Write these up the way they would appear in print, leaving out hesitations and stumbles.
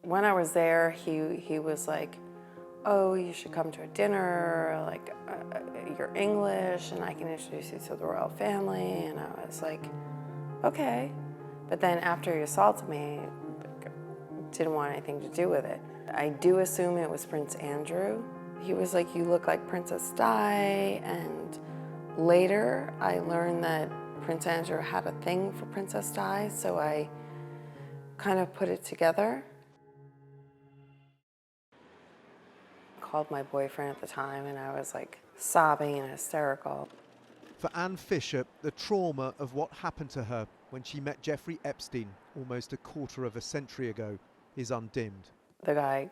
When I was there, he was like, oh, you should come to a dinner, like, you're English, and I can introduce you to the royal family. And I was like, okay. But then after he assaulted me, didn't want anything to do with it. I do assume it was Prince Andrew. He was like, you look like Princess Di, and later I learned that Prince Andrew had a thing for Princess Di, so I kind of put it together. Called my boyfriend at the time, and I was like sobbing and hysterical. For Anne Fischer, the trauma of what happened to her when she met Jeffrey Epstein almost a quarter of a century ago is undimmed. The guy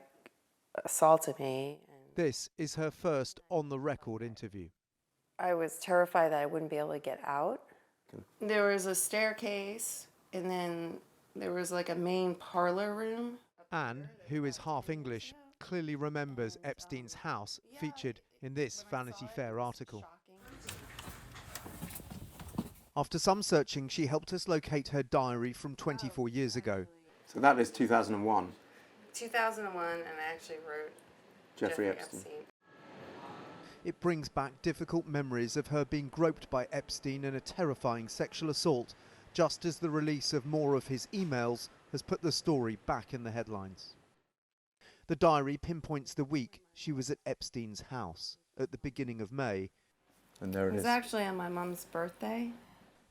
assaulted me. This is her first on-the-record interview. I was terrified that I wouldn't be able to get out. There was a staircase, and then there was like a main parlor room. Anne, who is half English, clearly remembers Epstein's house featured in this Vanity Fair article. After some searching, she helped us locate her diary from 24 years ago. So that is 2001. 2001, and I actually wrote Jeffrey Epstein. It brings back difficult memories of her being groped by Epstein in a terrifying sexual assault, just as the release of more of his emails has put the story back in the headlines. The diary pinpoints the week she was at Epstein's house, at the beginning of May. And there it is. It was actually on my mom's birthday.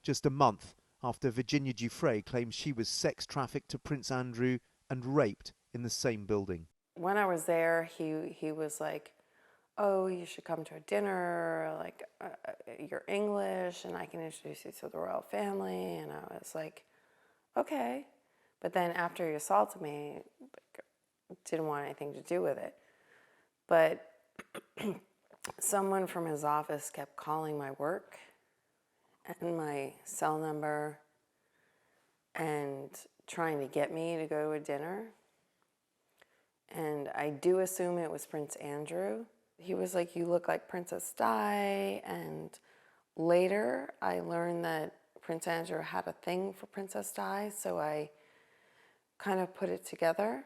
Just a month after Virginia Giuffre claimed she was sex trafficked to Prince Andrew and raped in the same building. When I was there, he was like, oh, you should come to a dinner, like, you're English, and I can introduce you to the royal family. And I was like, okay. But then after he assaulted me, didn't want anything to do with it. But someone from his office kept calling my work and my cell number and trying to get me to go to a dinner. And I do assume it was Prince Andrew. He was like, you look like Princess Di, and later I learned that Prince Andrew had a thing for Princess Di, so I kind of put it together.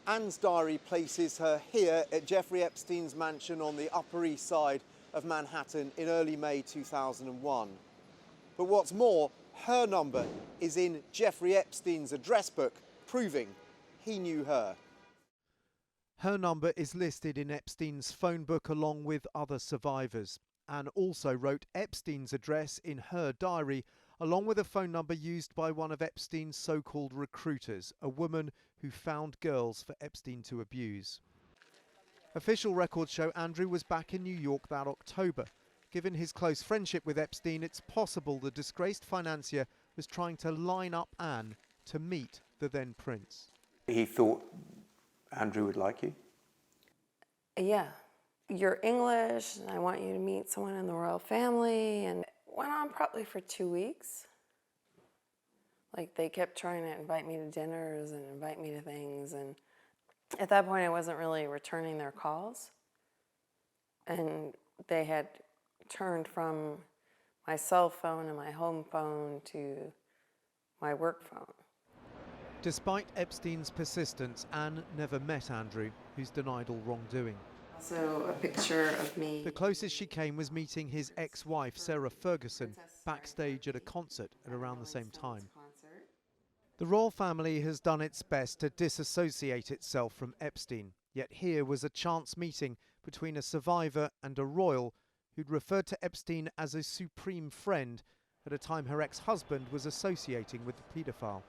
Anne's diary places her here at Jeffrey Epstein's mansion on the Upper East Side of Manhattan in early May 2001. But what's more, her number is in Jeffrey Epstein's address book, proving he knew her. Her number is listed in Epstein's phone book along with other survivors. Anne also wrote Epstein's address in her diary, along with a phone number used by one of Epstein's so-called recruiters, a woman who found girls for Epstein to abuse. Official records show Andrew was back in New York that October. Given his close friendship with Epstein, it's possible the disgraced financier was trying to line up Anne to meet the then prince. He thought Andrew would like you? Yeah. You're English, and I want you to meet someone in the royal family. And it went on probably for 2 weeks. Like, they kept trying to invite me to dinners and invite me to things. And at that point, I wasn't really returning their calls. And they had turned from my cell phone and my home phone to my work phone. Despite Epstein's persistence, Anne never met Andrew, who's denied all wrongdoing. Also, a picture of me. The closest she came was meeting his ex-wife, Sarah Ferguson, backstage at a concert at around the same time. The royal family has done its best to disassociate itself from Epstein, yet here was a chance meeting between a survivor and a royal who'd referred to Epstein as a supreme friend at a time her ex-husband was associating with the paedophile.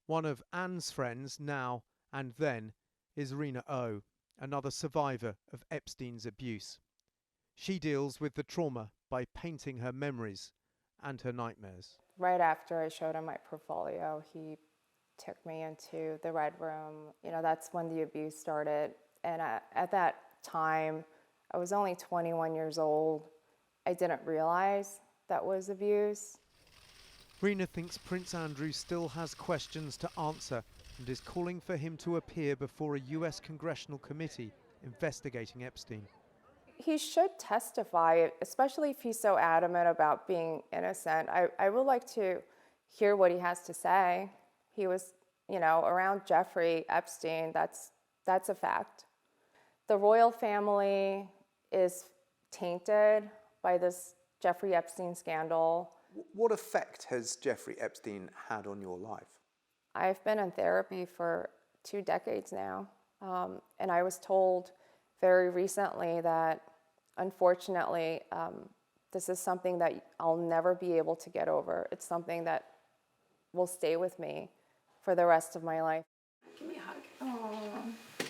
One of Anne's friends, now and then, is Rena O, another survivor of Epstein's abuse. She deals with the trauma by painting her memories and her nightmares. Right after I showed him my portfolio, he took me into the Red Room. You know, that's when the abuse started. And at that time, I was only 21 years old. I didn't realize that was abuse. Rena thinks Prince Andrew still has questions to answer and is calling for him to appear before a US congressional committee investigating Epstein. He should testify, especially if he's so adamant about being innocent. I would like to hear what he has to say. He was, you know, around Jeffrey Epstein, that's a fact. The royal family is tainted by this Jeffrey Epstein scandal. What effect has Jeffrey Epstein had on your life? I've been in therapy for 2 decades now, and I was told very recently that, unfortunately, this is something that I'll never be able to get over. It's something that will stay with me for the rest of my life. Give me a hug. Aww.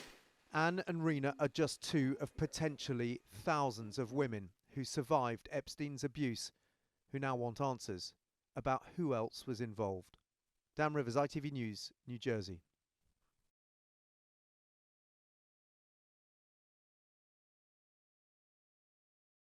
Anne and Rena are just 2 of potentially thousands of women who survived Epstein's abuse, who now want answers about who else was involved. Dan Rivers, ITV News, New Jersey.